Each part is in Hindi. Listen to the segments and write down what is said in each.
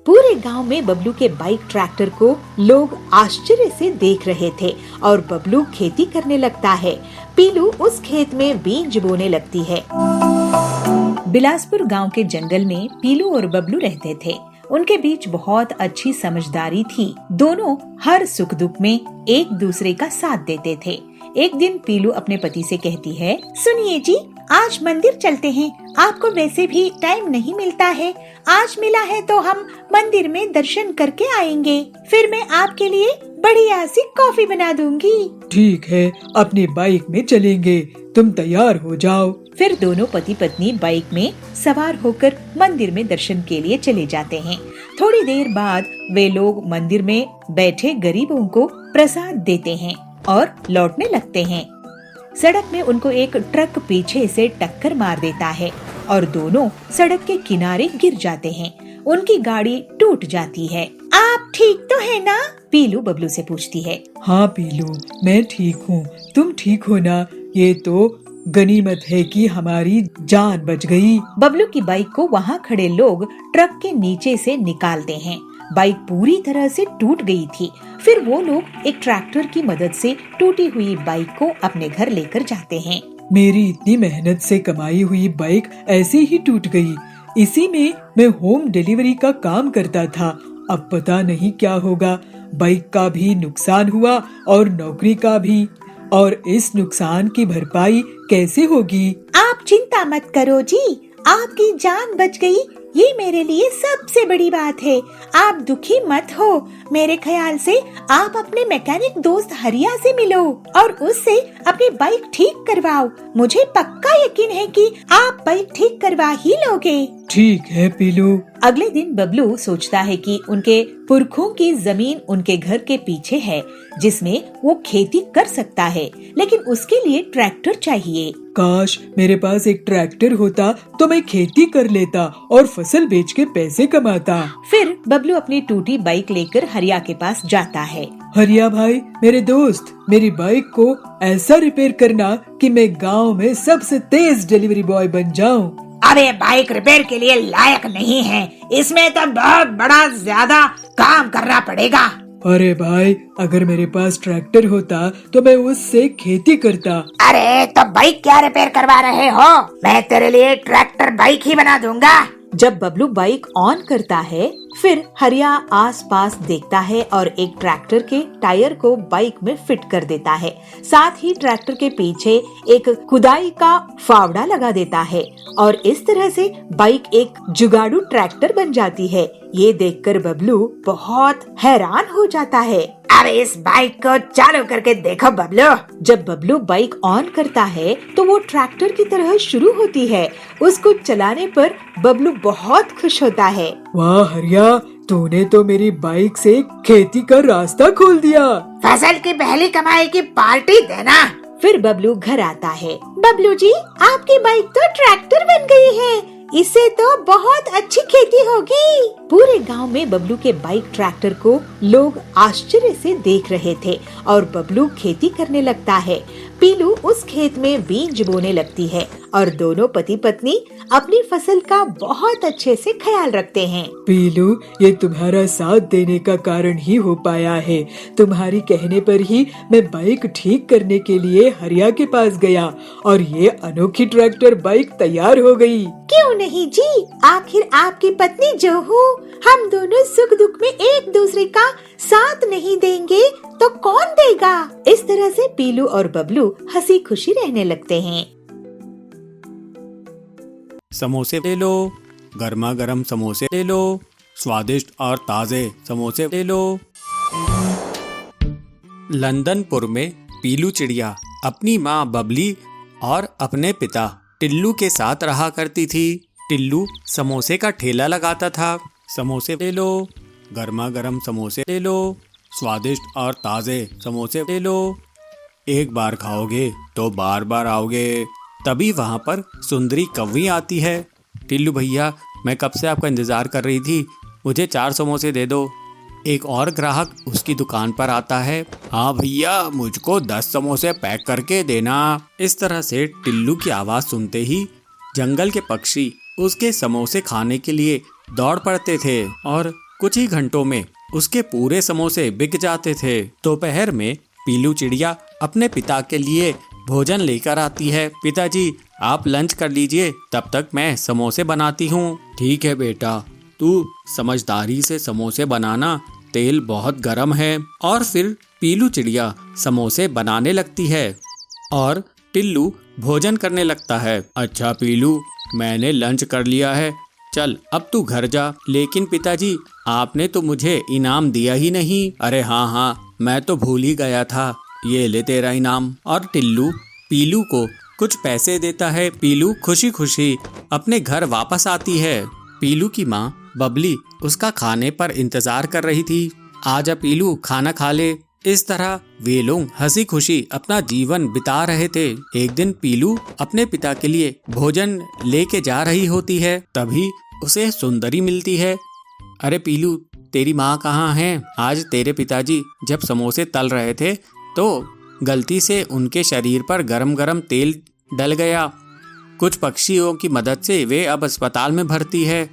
पूरे गांव में बबलू के बाइक ट्रैक्टर को लोग आश्चर्य से देख रहे थे और बबलू खेती करने लगता है। पीलू उस खेत में बीज बोने लगती है। बिलासपुर गांव के जंगल में पीलू और बबलू रहते थे। उनके बीच बहुत अच्छी समझदारी थी। दोनों हर सुख दुख में एक दूसरे का साथ देते थे। एक दिन पीलू अपने पति से कहती है, सुनिए जी, आज मंदिर चलते हैं। आपको वैसे भी टाइम नहीं मिलता है। आज मिला है तो हम मंदिर में दर्शन करके आएंगे। फिर मैं आपके लिए बढ़िया सी कॉफी बना दूंगी। ठीक है, अपनी बाइक में चलेंगे। तुम तैयार हो जाओ। फिर दोनों पति पत्नी बाइक में सवार होकर मंदिर में दर्शन के लिए चले जाते हैं। थोड़ी देर बाद वे लोग मंदिर में बैठे गरीबों को प्रसाद देते हैं और लौटने लगते हैं। सड़क में उनको एक ट्रक पीछे से टक्कर मार देता है और दोनों सड़क के किनारे गिर जाते हैं। उनकी गाड़ी टूट जाती है। आप ठीक तो है ना? पीलू बबलू से पूछती है। हाँ पीलू, मैं ठीक हूँ। तुम ठीक हो ना? ये तो गनीमत है कि हमारी जान बच गई। बबलू की बाइक को वहाँ खड़े लोग ट्रक के नीचे से निकालते हैं। बाइक पूरी तरह से टूट गई थी। फिर वो लोग एक ट्रैक्टर की मदद से टूटी हुई बाइक को अपने घर लेकर जाते हैं। मेरी इतनी मेहनत से कमाई हुई बाइक ऐसे ही टूट गई। इसी में मैं होम डिलीवरी का काम करता था। अब पता नहीं क्या होगा। बाइक का भी नुकसान हुआ और नौकरी का भी। और इस नुकसान की भरपाई कैसे होगी? आप चिंता मत करो जी, आपकी जान बच गई। ये मेरे लिए सबसे बड़ी बात है। आप दुखी मत हो। मेरे ख्याल से आप अपने मैकेनिक दोस्त हरिया से मिलो और उससे अपनी बाइक ठीक करवाओ। मुझे पक्का यकीन है कि आप बाइक ठीक करवा ही लोगे। ठीक है पीलू। अगले दिन बबलू सोचता है कि उनके पुरखों की जमीन उनके घर के पीछे है, जिसमें वो खेती कर सकता है, लेकिन उसके लिए ट्रैक्टर चाहिए। काश मेरे पास एक ट्रैक्टर होता तो मैं खेती कर लेता और फसल बेच के पैसे कमाता। फिर बबलू अपनी टूटी बाइक लेकर हरिया के पास जाता है। हरिया भाई, मेरे दोस्त, मेरी बाइक को ऐसा रिपेयर करना कि मैं गांव में सबसे तेज डिलीवरी बॉय बन जाऊं। अरे बाइक रिपेयर के लिए लायक नहीं है। इसमें तो बहुत बड़ा ज्यादा काम करना पड़ेगा। अरे भाई, अगर मेरे पास ट्रैक्टर होता तो मैं उससे खेती करता। अरे तो बाइक क्या रिपेयर करवा रहे हो? मैं तेरे लिए ट्रैक्टर बाइक ही बना दूंगा। जब बबलू बाइक ऑन करता है, फिर हरिया आसपास देखता है और एक ट्रैक्टर के टायर को बाइक में फिट कर देता है। साथ ही ट्रैक्टर के पीछे एक खुदाई का फावड़ा लगा देता है और इस तरह से बाइक एक जुगाड़ू ट्रैक्टर बन जाती है। ये देखकर बबलू बहुत हैरान हो जाता है। अरे इस बाइक को चालू करके देखो बबलू। जब बबलू बाइक ऑन करता है तो वो ट्रैक्टर की तरह शुरू होती है। उसको चलाने पर बबलू बहुत खुश होता है। वाह हरिया, तूने तो मेरी बाइक से खेती का रास्ता खोल दिया। फसल की पहली कमाई की पार्टी देना। फिर बबलू घर आता है। बबलू जी, आपकी बाइक तो ट्रैक्टर बन गई है। इससे तो बहुत अच्छी खेती होगी। पूरे गांव में बबलू के बाइक ट्रैक्टर को लोग आश्चर्य से देख रहे थे और बबलू खेती करने लगता है। पीलू उस खेत में बीज बोने लगती है और दोनों पति पत्नी अपनी फसल का बहुत अच्छे से ख्याल रखते हैं। पीलू, ये तुम्हारा साथ देने का कारण ही हो पाया है। तुम्हारी कहने पर ही मैं बाइक ठीक करने के लिए हरिया के पास गया और ये अनोखी ट्रैक्टर बाइक तैयार हो गई। क्यों नहीं जी, आखिर आपकी पत्नी जो हूँ, हम दोनों सुख दुख में एक दूसरे का साथ नहीं देंगे तो कौन देगा? इस तरह से पीलू और बबलू हंसी खुशी रहने लगते हैं। समोसे ले लो, गर्मा गर्म समोसे ले लो, स्वादिष्ट और ताजे समोसे ले लो। लंदनपुर में पीलू चिड़िया अपनी माँ बबली और अपने पिता टिल्लू के साथ रहा करती थी। टिल्लू समोसे का ठेला लगाता था। समोसे ले लो, गर्मा गर्म समोसे ले लो, स्वादिष्ट और ताजे समोसे ले लो। एक बार खाओगे तो बार बार आओगे। तभी वहाँ पर सुंदरी कौवी आती है। टिल्लू भैया, मैं कब से आपका इंतजार कर रही थी, मुझे 4 समोसे दे दो। एक और ग्राहक उसकी दुकान पर आता है। हाँ भैया, मुझको 10 समोसे पैक करके देना। इस तरह से टिल्लू की आवाज़ सुनते ही जंगल के पक्षी उसके समोसे खाने के लिए दौड़ पड़ते थे और कुछ ही घंटों में उसके पूरे समोसे बिक जाते थे। दोपहर में पीलू चिड़िया अपने पिता के लिए भोजन लेकर आती है। पिताजी, आप लंच कर लीजिए, तब तक मैं समोसे बनाती हूँ। ठीक है बेटा, तू समझदारी से समोसे बनाना, तेल बहुत गर्म है। और फिर पीलू चिड़िया समोसे बनाने लगती है और टिल्लू भोजन करने लगता है। अच्छा पीलू, मैंने लंच कर लिया है, चल अब तू घर जा। लेकिन पिताजी, आपने तो मुझे इनाम दिया ही नहीं। अरे हाँ, मैं तो भूल ही गया था, ये ले तेरा इनाम। और टिल्लू पीलू को कुछ पैसे देता है। पीलू खुशी खुशी अपने घर वापस आती है। पीलू की माँ बबली उसका खाने पर इंतजार कर रही थी। आजा पीलू, खाना खा ले। इस तरह वे लोग हंसी खुशी अपना जीवन बिता रहे थे। एक दिन पीलू अपने पिता के लिए भोजन लेके जा रही होती है, तभी उसे सुंदरी मिलती है। अरे पीलू, तेरी माँ कहाँ है? आज तेरे पिताजी जब समोसे तल रहे थे तो गलती से उनके शरीर पर गरम गरम तेल डल गया। कुछ पक्षियों की मदद से वे अब अस्पताल में भर्ती है।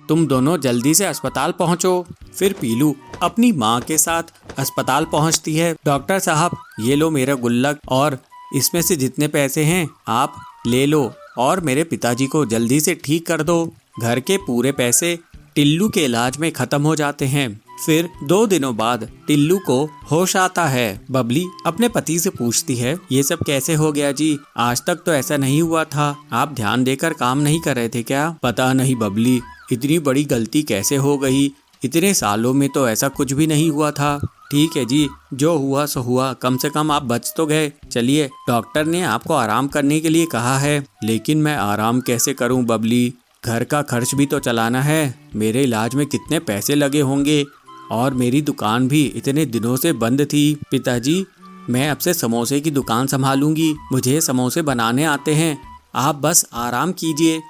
तुम दोनों जल्दी से अस्पताल पहुंचो। फिर पीलू अपनी माँ के साथ अस्पताल पहुंचती है। डॉक्टर साहब, ये लो मेरा गुल्लक, और इसमें से जितने पैसे हैं आप ले लो और मेरे पिताजी को जल्दी से ठीक कर दो। घर के पूरे पैसे टिल्लू के इलाज में खत्म हो जाते हैं। फिर 2 दिनों बाद टिल्लू को होश आता है। बबली अपने पति से पूछती है, ये सब कैसे हो गया जी? आज तक तो ऐसा नहीं हुआ था। आप ध्यान देकर काम नहीं कर रहे थे क्या? पता नहीं बबली, इतनी बड़ी गलती कैसे हो गई? इतने सालों में तो ऐसा कुछ भी नहीं हुआ था। ठीक है जी, जो हुआ सो हुआ, कम से कम आप बच तो गए। चलिए, डॉक्टर ने आपको आराम करने के लिए कहा है। लेकिन मैं आराम कैसे करूं बबली? घर का खर्च भी तो चलाना है। मेरे इलाज में कितने पैसे लगे होंगे, और मेरी दुकान भी इतने दिनों से बंद थी। पिताजी, मैं अब से समोसे की दुकान संभालूंगी। मुझे समोसे बनाने आते हैं। आप बस आराम कीजिए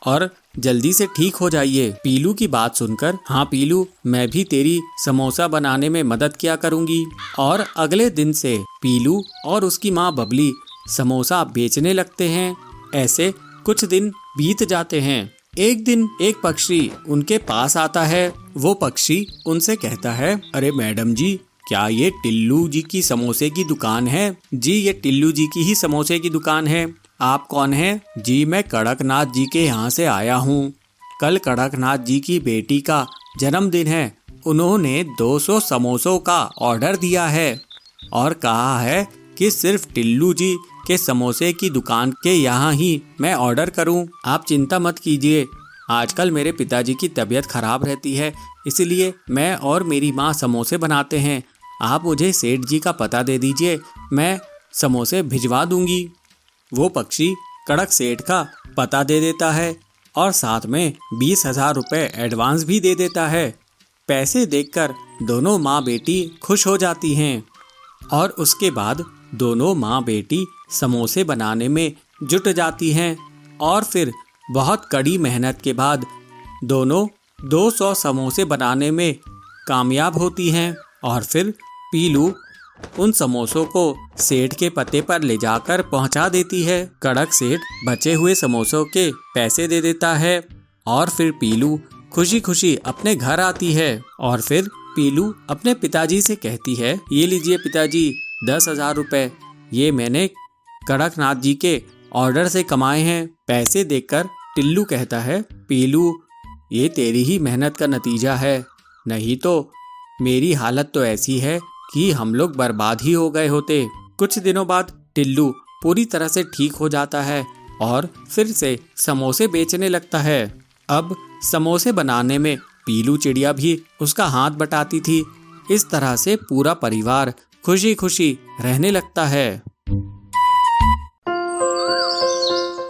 और जल्दी से ठीक हो जाइए। पीलू की बात सुनकर, हाँ पीलू, मैं भी तेरी समोसा बनाने में मदद किया करूंगी। और अगले दिन से पीलू और उसकी माँ बबली समोसा बेचने लगते हैं। ऐसे कुछ दिन बीत जाते हैं। एक दिन एक पक्षी उनके पास आता है। वो पक्षी उनसे कहता है, अरे मैडम जी, क्या ये टिल्लू जी की समोसे की दुकान है? जी, ये टिल्लू जी की ही समोसे की दुकान है। आप कौन हैं? जी, मैं कड़कनाथ जी के यहाँ से आया हूँ। कल कड़कनाथ जी की बेटी का जन्मदिन है। उन्होंने 200 समोसों का ऑर्डर दिया है और कहा है कि सिर्फ टिल्लू जी के समोसे की दुकान के यहाँ ही मैं ऑर्डर करूँ। आप चिंता मत कीजिए, आजकल मेरे पिताजी की तबीयत खराब रहती है, इसलिए मैं और मेरी माँ समोसे बनाते हैं। आप मुझे सेठ जी का पता दे दीजिए, मैं समोसे भिजवा दूंगी। वो पक्षी कड़क सेठ का पता दे देता है और साथ में 20,000 रुपये एडवांस भी दे देता है। पैसे देखकर दोनों माँ बेटी खुश हो जाती हैं और उसके बाद दोनों माँ बेटी समोसे बनाने में जुट जाती हैं। और फिर बहुत कड़ी मेहनत के बाद दोनों 200 समोसे बनाने में कामयाब होती हैं। और फिर पीलू उन समोसों को सेठ के पते पर ले जाकर पहुंचा देती है। कड़क सेठ बचे हुए समोसों के पैसे दे देता है और फिर पीलू खुशी खुशी अपने घर आती है। और फिर पीलू अपने पिताजी से कहती है, ये लीजिए पिताजी 10,000 रुपये, ये मैंने कड़कनाथ जी के ऑर्डर से कमाए हैं। पैसे देखकर टिल्लू कहता है, पीलू, ये तेरी ही मेहनत का नतीजा है, नहीं तो मेरी हालत तो ऐसी है कि हम लोग बर्बाद ही हो गए होते। कुछ दिनों बाद टिल्लू पूरी तरह से ठीक हो जाता है और फिर से समोसे बेचने लगता है। अब समोसे बनाने में पीलू चिड़िया भी उसका हाथ बटाती थी। इस तरह से पूरा परिवार खुशी खुशी रहने लगता है।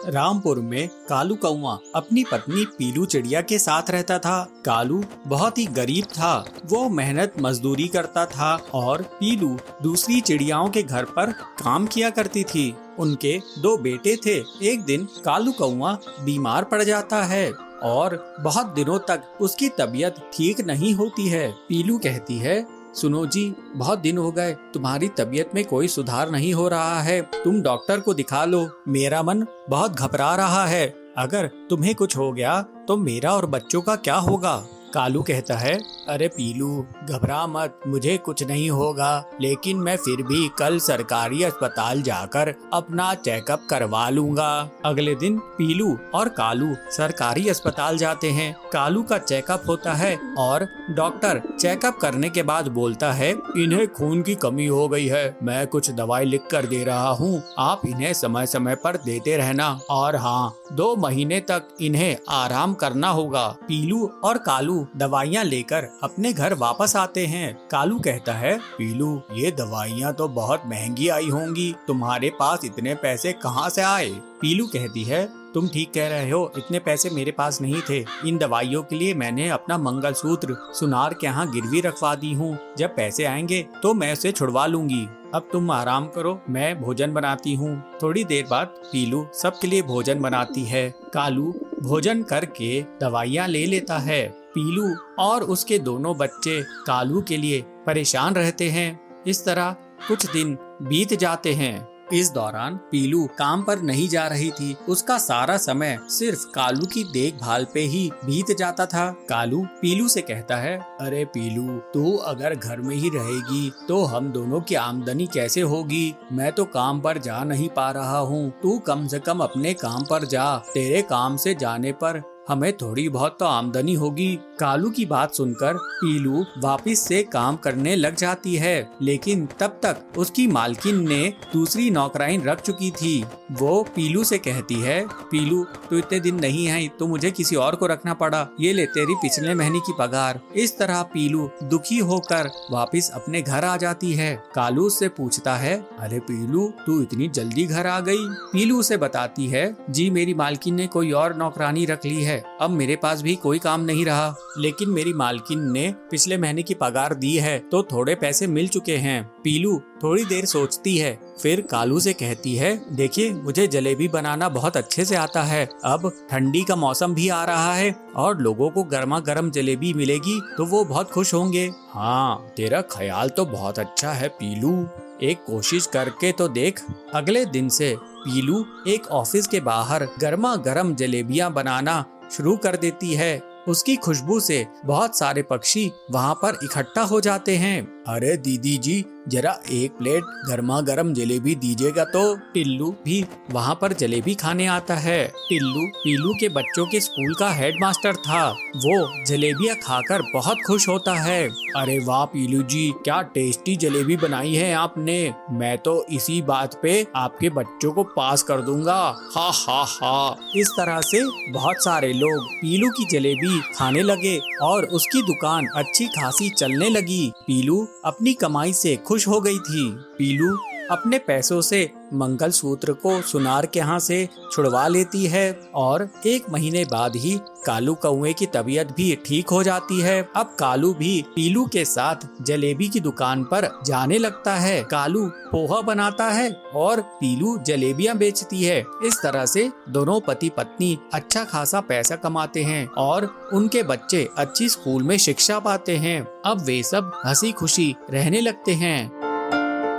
रामपुर में कालू कौआ अपनी पत्नी पीलू चिड़िया के साथ रहता था। कालू बहुत ही गरीब था, वो मेहनत मजदूरी करता था और पीलू दूसरी चिड़ियाओं के घर पर काम किया करती थी। उनके 2 बेटे थे। एक दिन कालू कौआ बीमार पड़ जाता है और बहुत दिनों तक उसकी तबीयत ठीक नहीं होती है। पीलू कहती है, सुनो जी, बहुत दिन हो गए, तुम्हारी तबीयत में कोई सुधार नहीं हो रहा है, तुम डॉक्टर को दिखा लो। मेरा मन बहुत घबरा रहा है, अगर तुम्हें कुछ हो गया तो मेरा और बच्चों का क्या होगा? कालू कहता है, अरे पीलू घबरा मत, मुझे कुछ नहीं होगा, लेकिन मैं फिर भी कल सरकारी अस्पताल जाकर अपना चेकअप करवा लूंगा। अगले दिन पीलू और कालू सरकारी अस्पताल जाते हैं। कालू का चेकअप होता है और डॉक्टर चेकअप करने के बाद बोलता है, इन्हें खून की कमी हो गई है, मैं कुछ दवाई लिख कर दे रहा हूँ, आप इन्हें समय समय पर देते रहना, और हाँ 2 महीने तक इन्हें आराम करना होगा। पीलू और कालू दवाइयाँ लेकर अपने घर वापस आते हैं। कालू कहता है, पीलू ये दवाइयाँ तो बहुत महंगी आई होंगी, तुम्हारे पास इतने पैसे कहाँ से आए? पीलू कहती है, तुम ठीक कह रहे हो, इतने पैसे मेरे पास नहीं थे। इन दवाइयों के लिए मैंने अपना मंगलसूत्र सुनार के यहाँ गिरवी रखवा दी हूँ, जब पैसे आएंगे तो मैं उसे छुड़वा लूंगी। अब तुम आराम करो, मैं भोजन बनाती हूँ। थोड़ी देर बाद पीलू सबके लिए भोजन बनाती है। कालू भोजन करके दवाइयाँ ले लेता है। पीलू और उसके दोनों बच्चे कालू के लिए परेशान रहते हैं। इस तरह कुछ दिन बीत जाते हैं। इस दौरान पीलू काम पर नहीं जा रही थी। उसका सारा समय सिर्फ कालू की देखभाल पे ही बीत जाता था। कालू पीलू से कहता है, अरे पीलू तू अगर घर में ही रहेगी तो हम दोनों की आमदनी कैसे होगी? मैं तो काम पर जा नहीं पा रहा हूँ, तू कम से कम अपने काम पर जा, तेरे काम से जाने पर हमें थोड़ी बहुत तो आमदनी होगी। कालू की बात सुनकर पीलू वापस से काम करने लग जाती है, लेकिन तब तक उसकी मालकिन ने दूसरी नौकराइन रख चुकी थी। वो पीलू से कहती है, पीलू तू इतने दिन नहीं आई तो मुझे किसी और को रखना पड़ा, ये ले तेरी पिछले महीने की पगार। इस तरह पीलू दुखी होकर वापस अपने घर आ जाती है। कालू उससे पूछता है, अरे पीलू तू इतनी जल्दी घर आ गई? पीलू उसे बताती है, जी मेरी मालकिन ने कोई और नौकरानी रख ली है, अब मेरे पास भी कोई काम नहीं रहा, लेकिन मेरी मालकिन ने पिछले महीने की पगार दी है तो थोड़े पैसे मिल चुके हैं। पीलू थोड़ी देर सोचती है, फिर कालू से कहती है, देखिए मुझे जलेबी बनाना बहुत अच्छे से आता है, अब ठंडी का मौसम भी आ रहा है और लोगों को गर्मा गर्म जलेबी मिलेगी तो वो बहुत खुश होंगे। हाँ तेरा ख्याल तो बहुत अच्छा है पीलू, एक कोशिश करके तो देख। अगले दिन से पीलू एक ऑफिस के बाहर गर्मा गर्म जलेबियां बनाना शुरू कर देती है। उसकी खुशबू से बहुत सारे पक्षी वहाँ पर इकट्ठा हो जाते हैं। अरे दीदी जी जरा एक प्लेट गर्मा गर्म जलेबी दीजिएगा तो। टिल्लू भी वहाँ पर जलेबी खाने आता है। टिल्लू पीलू के बच्चों के स्कूल का हेडमास्टर था। वो जलेबियाँ खाकर बहुत खुश होता है। अरे वाह पीलू जी क्या टेस्टी जलेबी बनाई है आपने, मैं तो इसी बात पे आपके बच्चों को पास कर दूंगा, हा हा हा। इस तरह से बहुत सारे लोग पीलू की जलेबी खाने लगे और उसकी दुकान अच्छी खासी चलने लगी। पीलू अपनी कमाई से खुश हो गई थी। पीलू अपने पैसों से मंगलसूत्र को सुनार के यहाँ से छुड़वा लेती है और 1 महीने बाद ही कालू कौवे की तबीयत भी ठीक हो जाती है। अब कालू भी पीलू के साथ जलेबी की दुकान पर जाने लगता है। कालू पोहा बनाता है और पीलू जलेबियाँ बेचती है। इस तरह से दोनों पति पत्नी अच्छा खासा पैसा कमाते हैं और उनके बच्चे अच्छी स्कूल में शिक्षा पाते हैं। अब वे सब हंसी खुशी रहने लगते हैं।